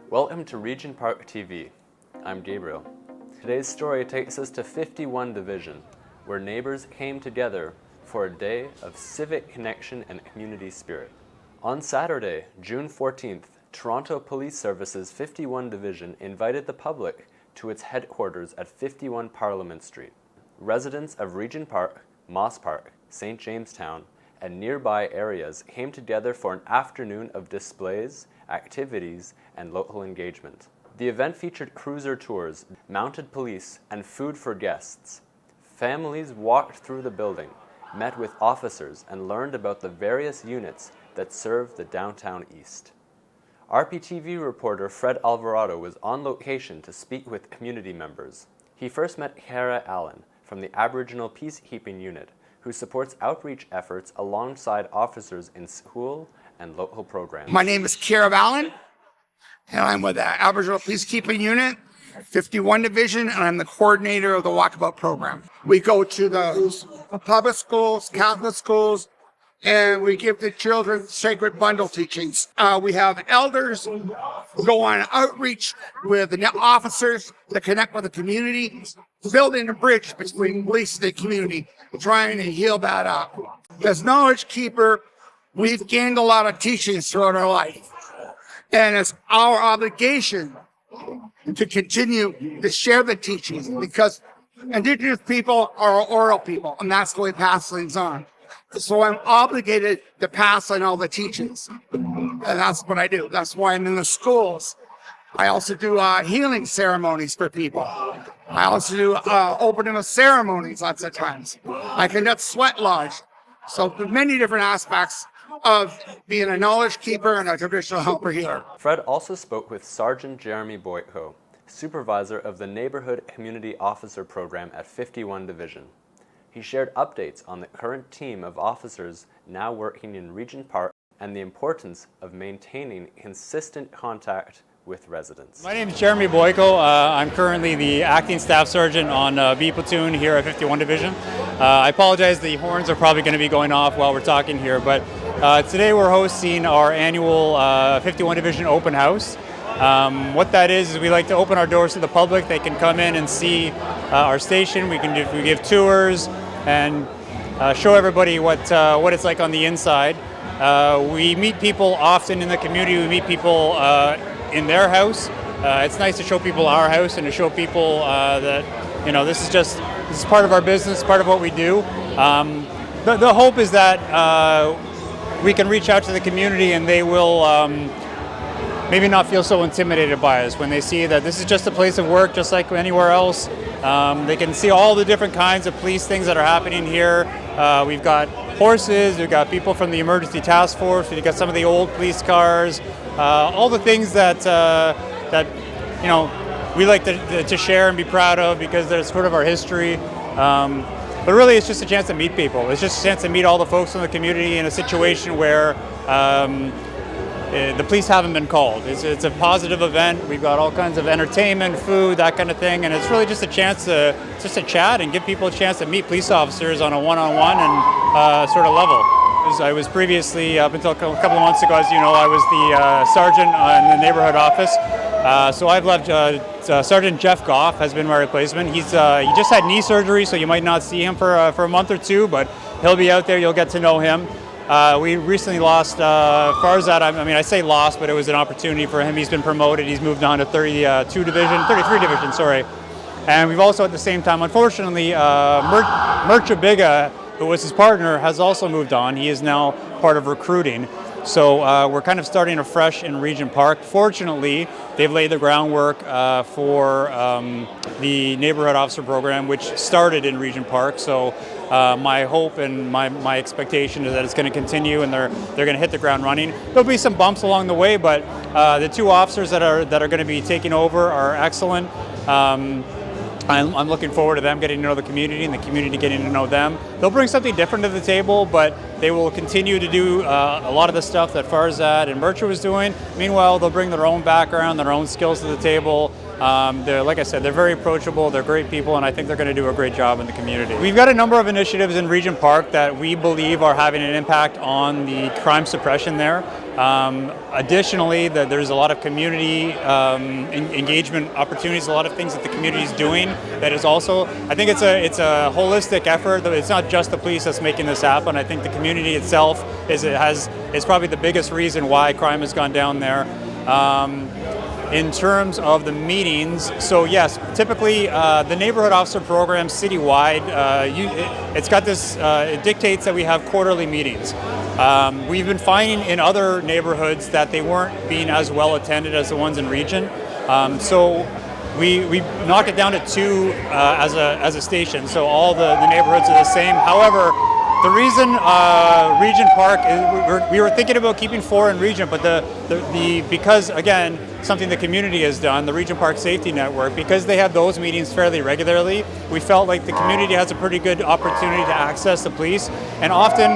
Welcome to Regent Park TV. I'm Gabriel. Today's story takes us to 51 Division, where neighbors came together for a day of civic connection and community spirit. On Saturday, June 14th, Toronto Police Service's 51 Division invited the public to its headquarters at 51 Parliament Street. Residents of Regent Park, Moss Park, St. Jamestown, and nearby areas came together for an afternoon of displays, activities, and local engagement. The event featured cruiser tours, mounted police, and food for guests. Families walked through the building, met with officers, and learned about the various units that serve the downtown east. RPTV reporter Fred Alvarado was on location to speak with community members. He first met Kara Allen from the Aboriginal Peacekeeping Unit, who supports outreach efforts alongside officers in school and local programs. My name is Kara Allen, and I'm with the Aboriginal Peacekeeping Unit, 51 Division, and I'm the coordinator of the Walkabout program. We go to the public schools, Catholic schools, and we give the children sacred bundle teachings. We have elders who go on outreach with the officers to connect with the community, building a bridge between police and the community, trying to heal that up. As knowledge keeper, we've gained a lot of teachings throughout our life, and it's our obligation to continue to share the teachings, because Indigenous people are oral people, and that's the way we pass things on. So I'm obligated to pass on all the teachings, and that's what I do. That's why I'm in the schools. I also do healing ceremonies for people. I also do opening of ceremonies lots of times. I conduct sweat lodge. So there's many different aspects of being a knowledge keeper and a traditional helper healer. Fred also spoke with Sergeant Jeremy Boyko, supervisor of the Neighbourhood Community Officer Program at 51 Division. He shared updates on the current team of officers now working in Regent Park and the importance of maintaining consistent contact with residents. My name is Jeremy Boyko. I'm currently the acting staff sergeant on B platoon here at 51 Division. I apologize, the horns are probably going to be going off while we're talking here, but today we're hosting our annual 51 Division open house. What that is we like to open our doors to the public. They can come in and see our station. We give tours and show everybody what it's like on the inside. We meet people often in the community. We meet people in their house. It's nice to show people our house and to show people that this is part of our business, part of what we do. The hope is that we can reach out to the community and they will maybe not feel so intimidated by us when they see that this is just a place of work just like anywhere else. They can see all the different kinds of police things that are happening here. We've got horses, we've got people from the emergency task force, we've got some of the old police cars, all the things that we like to share and be proud of because they're sort of our history. But really it's just a chance to meet people. It's just a chance to meet all the folks in the community in a situation where the police haven't been called. It's a positive event. We've got all kinds of entertainment, food, that kind of thing, and it's really just a chance to chat and give people a chance to meet police officers on a one-on-one and sort of level. I was previously, up until a couple of months ago, as you know, I was the sergeant in the neighborhood office. So I've left. Sergeant Jeff Goff has been my replacement. He just had knee surgery, so you might not see him for a month or two, but he'll be out there. You'll get to know him. We recently lost Farzad. I say lost, but it was an opportunity for him. He's been promoted. He's moved on to 33 Division, sorry. And we've also, at the same time, unfortunately, Murcha Biga, who was his partner, has also moved on. He is now part of recruiting. So we're kind of starting afresh in Regent Park. Fortunately, they've laid the groundwork for the Neighbourhood Officer Program, which started in Regent Park. So my hope and my expectation is that it's going to continue and they're going to hit the ground running. There'll be some bumps along the way, but the two officers that are going to be taking over are excellent. I'm looking forward to them getting to know the community and the community getting to know them. They'll bring something different to the table, but they will continue to do a lot of the stuff that Farzad and Murcha was doing. Meanwhile, they'll bring their own background, their own skills to the table, They're, like I said, they're very approachable, they're great people, and I think they're going to do a great job in the community. We've got a number of initiatives in Regent Park that we believe are having an impact on the crime suppression there. Additionally, there's a lot of community engagement opportunities, a lot of things that the community is doing that is also, I think it's a holistic effort. It's not just the police that's making this happen. I think the community itself is probably the biggest reason why crime has gone down there. In terms of the meetings, so yes, typically the Neighbourhood Officer Program citywide, it's got this, it dictates that we have quarterly meetings. We've been finding in other neighborhoods that they weren't being as well attended as the ones in Regent. So we knocked it down to 2 as a station, so all the neighborhoods are the same. However, the reason Regent Park, we were thinking about keeping 4 in Regent, but because again, something the community has done, the Regent Park Safety Network, because they have those meetings fairly regularly, we felt like the community has a pretty good opportunity to access the police. And often,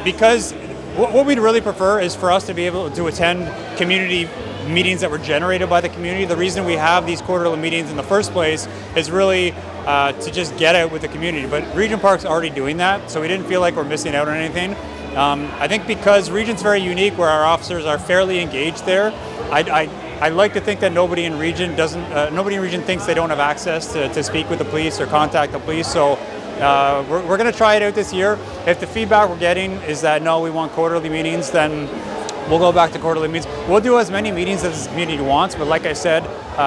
because what we'd really prefer is for us to be able to attend community meetings that were generated by the community. The reason we have these quarterly meetings in the first place is really to just get out with the community. But Regent Park's already doing that, so we didn't feel like we're missing out on anything. I think because Regent's very unique, where our officers are fairly engaged there, I like to think that nobody in Regent thinks they don't have access to speak with the police or contact the police. So we're going to try it out this year. If the feedback we're getting is that no, we want quarterly meetings, then we'll go back to quarterly meetings. We'll do as many meetings as the community wants, but like I said,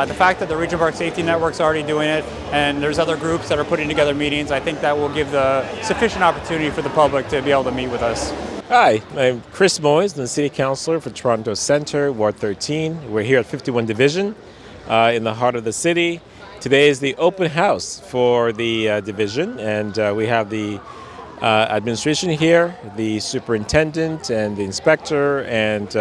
the fact that the Regent Park Safety Network's already doing it, and there's other groups that are putting together meetings, I think that will give the sufficient opportunity for the public to be able to meet with us. Hi, I'm Chris Moyes, the City Councillor for Toronto Centre, Ward 13. We're here at 51 Division in the heart of the city. Today is the open house for the division, and we have the administration here, the superintendent and the inspector, and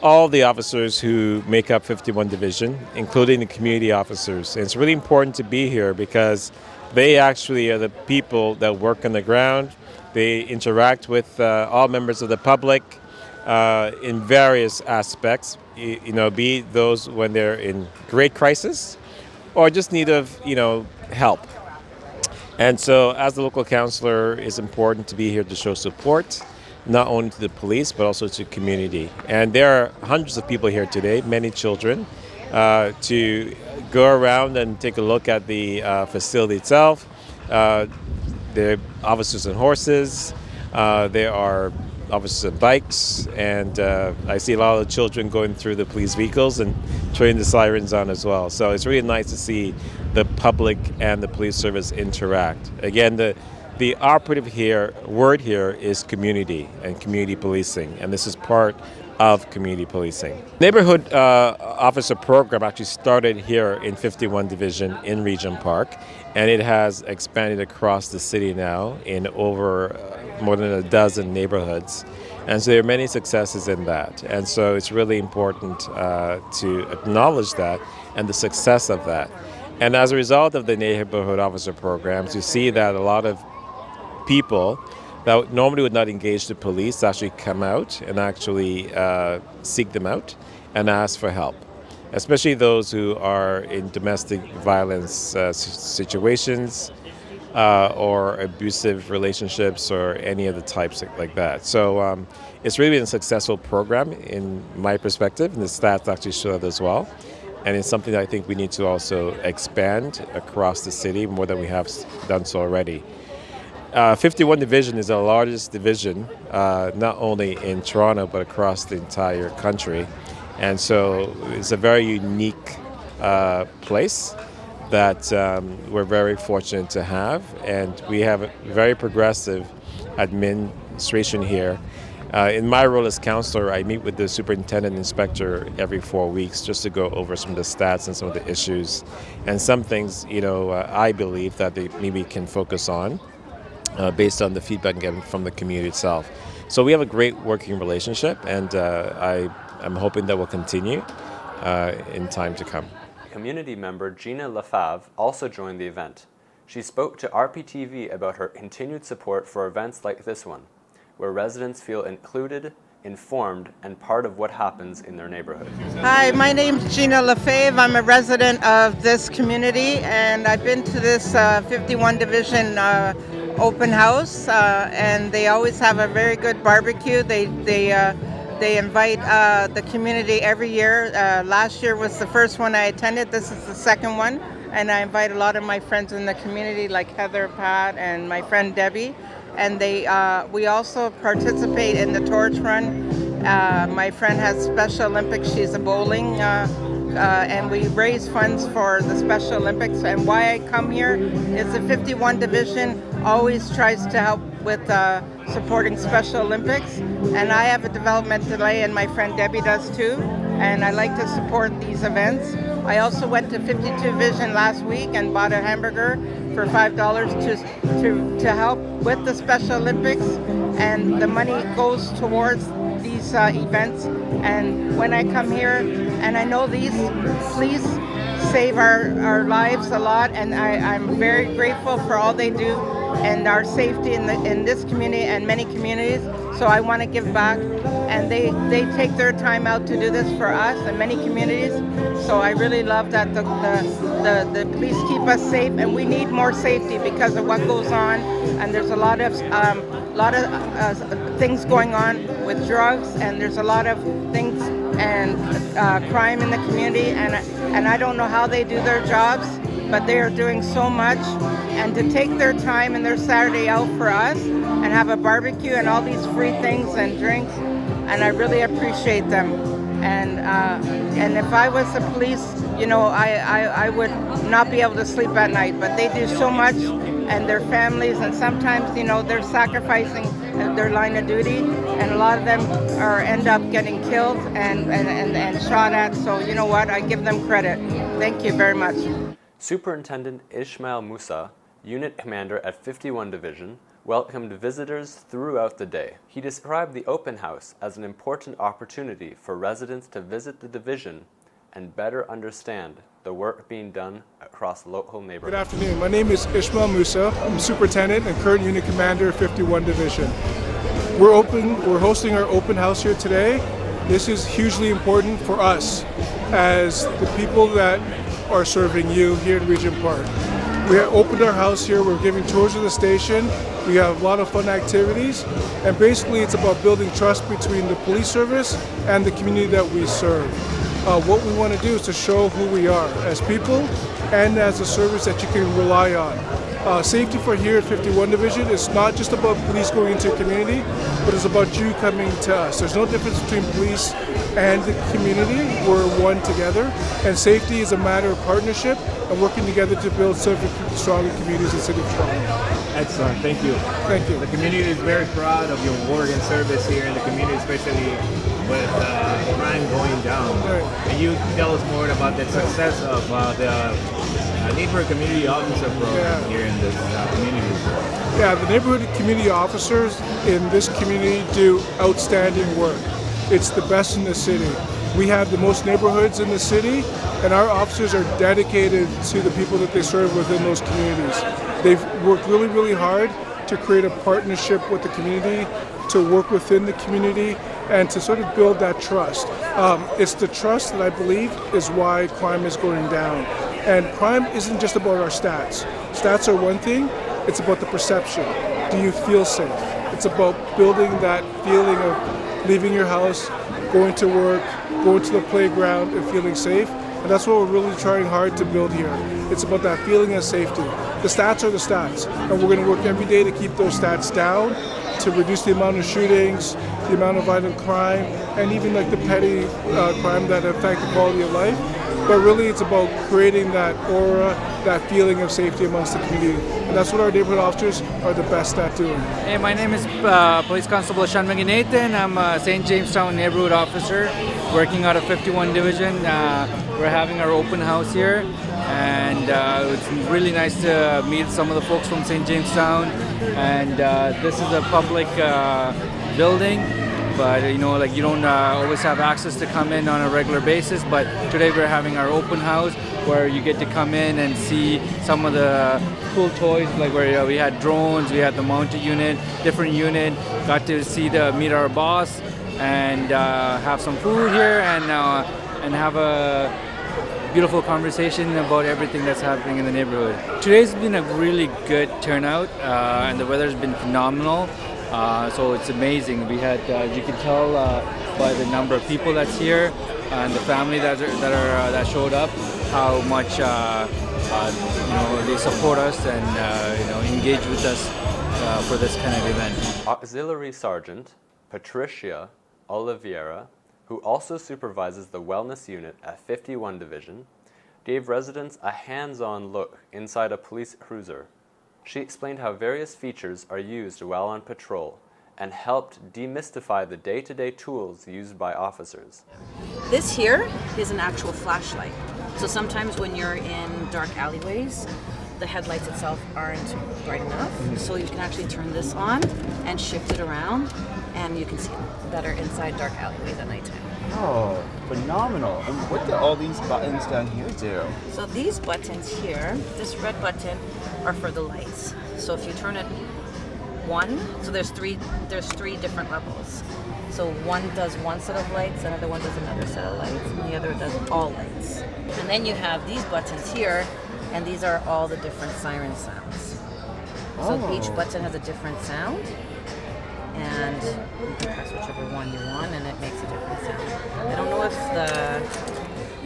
all the officers who make up 51 Division, including the community officers. And it's really important to be here because they actually are the people that work on the ground. They interact with all members of the public in various aspects, be it those when they're in great crisis or just need of, help. And so as the local councillor, it's important to be here to show support, not only to the police, but also to community. And there are hundreds of people here today, many children, to go around and take a look at the facility itself. There are officers on horses, there are officers on bikes, and I see a lot of children going through the police vehicles and turning the sirens on as well. So it's really nice to see the public and the police service interact. Again, the operative word here is community and community policing, and this is part of community policing. Neighbourhood Officer Program actually started here in 51 Division in Regent Park, and it has expanded across the city now in over more than a dozen neighborhoods. And so there are many successes in that. And so it's really important to acknowledge that and the success of that. And as a result of the Neighborhood Officer Programs, you see that a lot of people that normally would not engage the police actually come out and actually seek them out and ask for help, especially those who are in domestic violence situations or abusive relationships or any of the types like that. So it's really been a successful program in my perspective, and the stats actually show that as well. And it's something that I think we need to also expand across the city more than we have done so already. 51 Division is the largest division, not only in Toronto, but across the entire country. And so it's a very unique place that we're very fortunate to have. And we have a very progressive administration here. In my role as councillor, I meet with the superintendent and inspector every 4 weeks just to go over some of the stats and some of the issues. And some things, I believe that they maybe can focus on. Based on the feedback given from the community itself. So we have a great working relationship, and I'm hoping that will continue in time to come. Community member Gina Lafave also joined the event. She spoke to RPTV about her continued support for events like this one, where residents feel included, informed, and part of what happens in their neighborhood. Hi, my name's Gina Lefebvre. I'm a resident of this community, and I've been to this 51 Division open house, and they always have a very good barbecue. They invite the community every year. Last year was the first one I attended. This is the second one, and I invite a lot of my friends in the community, like Heather, Pat, and my friend Debbie. And we also participate in the torch run. My friend has Special Olympics. She's a bowling, and we raise funds for the Special Olympics. And why I come here is the 51 Division always tries to help with supporting Special Olympics. And I have a development delay, and my friend Debbie does too. And I like to support these events. I also went to 52 Vision last week and bought a hamburger for $5 to help with the Special Olympics, and the money goes towards these events. And when I come here, and I know these police save our lives a lot, and I'm very grateful for all they do and our safety in this community and many communities. So I want to give back, and they take their time out to do this for us and many communities. So I really love that the police keep us safe, and we need more safety because of what goes on. And there's a lot of things going on with drugs, and there's a lot of things and crime in the community. And I don't know how they do their jobs, but they are doing so much. And to take their time and their Saturday out for us and have a barbecue and all these free things and drinks, and I really appreciate them. And if I was the police, you know, I would not be able to sleep at night, but they do so much, and their families, and sometimes, you know, they're sacrificing their line of duty, and a lot of them end up getting killed and shot at. So you know what, I give them credit. Thank you very much. Superintendent Ismail Musa, Unit Commander at 51 Division, welcomed visitors throughout the day. He described the open house as an important opportunity for residents to visit the division and better understand the work being done across local neighborhoods. Good afternoon. My name is Ismail Musa. I'm Superintendent and current Unit Commander of 51 Division. We're hosting our open house here today. This is hugely important for us as the people that are serving you here in Regent Park. We have opened our house here. We're giving tours of the station. We have a lot of fun activities, and basically it's about building trust between the police service and the community that we serve. What we want to do is to show who we are as people and as a service that you can rely on. Safety for here at 51 Division is not just about police going into a community, but it's about you coming to us. There's no difference between police and the community. We're one together, and safety is a matter of partnership and working together to build stronger communities in the city of Toronto. Excellent, thank you. Thank you. The community is very proud of your work and service here in the community, especially with crime going down. Right. Can you tell us more about the success of the Neighborhood Community Officer Program here in this community? Yeah, the neighborhood community officers in this community do outstanding work. It's the best in the city. We have the most neighborhoods in the city, and our officers are dedicated to the people that they serve within those communities. They've worked really, really hard to create a partnership with the community, to work within the community, and to sort of build that trust. It's the trust that I believe is why crime is going down. And crime isn't just about our stats. Stats are one thing, it's about the perception. Do you feel safe? It's about building that feeling of leaving your house, going to work, going to the playground, and feeling safe. And that's what we're really trying hard to build here. It's about that feeling of safety. The stats are the stats, and we're going to work every day to keep those stats down, to reduce the amount of shootings, the amount of violent crime, and even like the petty crime that affect the quality of life. But really it's about creating that aura, that feeling of safety amongst the community. And that's what our neighborhood officers are the best at doing. Hey, my name is Police Constable Sean Maginathan. I'm a St. Jamestown Neighborhood Officer working out of 51 Division. We're having our open house here, and it's really nice to meet some of the folks from St. Jamestown. And this is a public building, but you know, like you don't always have access to come in on a regular basis. But today we're having our open house where you get to come in and see some of the cool toys, like where we had drones, we had the mounted unit, different unit. Got to meet our boss, and have some food here and have a beautiful conversation about everything that's happening in the neighborhood. Today's been a really good turnout, and the weather's been phenomenal. So it's amazing. We had, as you can tell by the number of people that's here and the family that showed up, how much they support us and engage with us for this kind of event. Auxiliary Sergeant Patricia Oliveira, who also supervises the wellness unit at 51 Division, gave residents a hands-on look inside a police cruiser. She explained how various features are used while on patrol and helped demystify the day-to-day tools used by officers. This here is an actual flashlight. So sometimes when you're in dark alleyways, the headlights itself aren't bright enough. So you can actually turn this on and shift it around, and you can see better inside dark alleyways at nighttime. Oh, phenomenal. And what do all these buttons down here do? So these buttons here, this red button, are for the lights. So if you turn it one, so there's three different levels. So one does one set of lights, another one does another set of lights, and the other does all lights. And then you have these buttons here, and these are all the different siren sounds. So each button has a different sound, and you can press whichever one you want, and it makes a different sound. I don't know if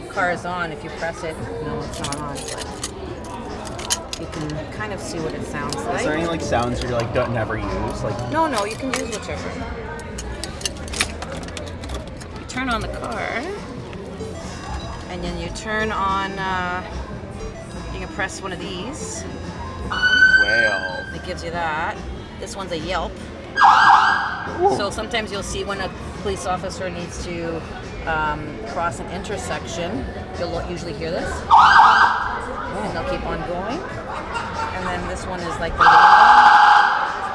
the car is on. If you press it, no, it's not on, but you can kind of see what it sounds like. Is there any sounds you never use? No, you can use whichever. You turn on the car, and then you turn on. You can press one of these. Well. It gives you that. This one's a yelp. Ooh. So sometimes you'll see when a police officer needs to cross an intersection, you'll usually hear this. And they'll keep on going. And then this one is like the main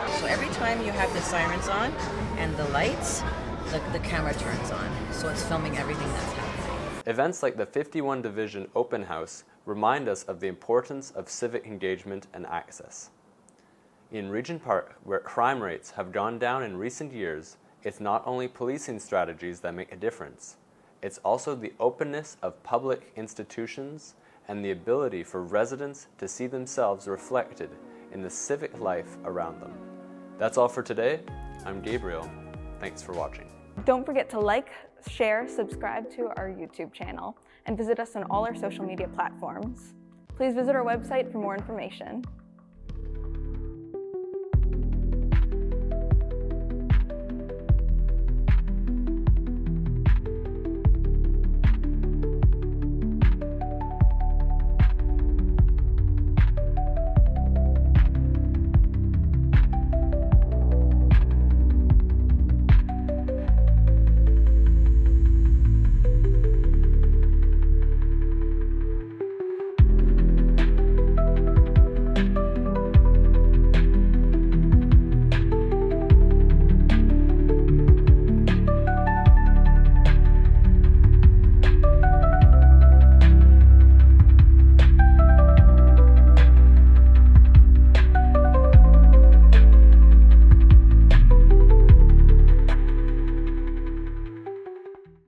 one. So every time you have the sirens on and the lights, the camera turns on. So it's filming everything that's happening. Events like the 51 Division Open House remind us of the importance of civic engagement and access. In Regent Park, where crime rates have gone down in recent years, it's not only policing strategies that make a difference, it's also the openness of public institutions and the ability for residents to see themselves reflected in the civic life around them. That's all for today. I'm Gabriel. Thanks for watching. Don't forget to like, share, subscribe to our YouTube channel, and visit us on all our social media platforms. Please visit our website for more information.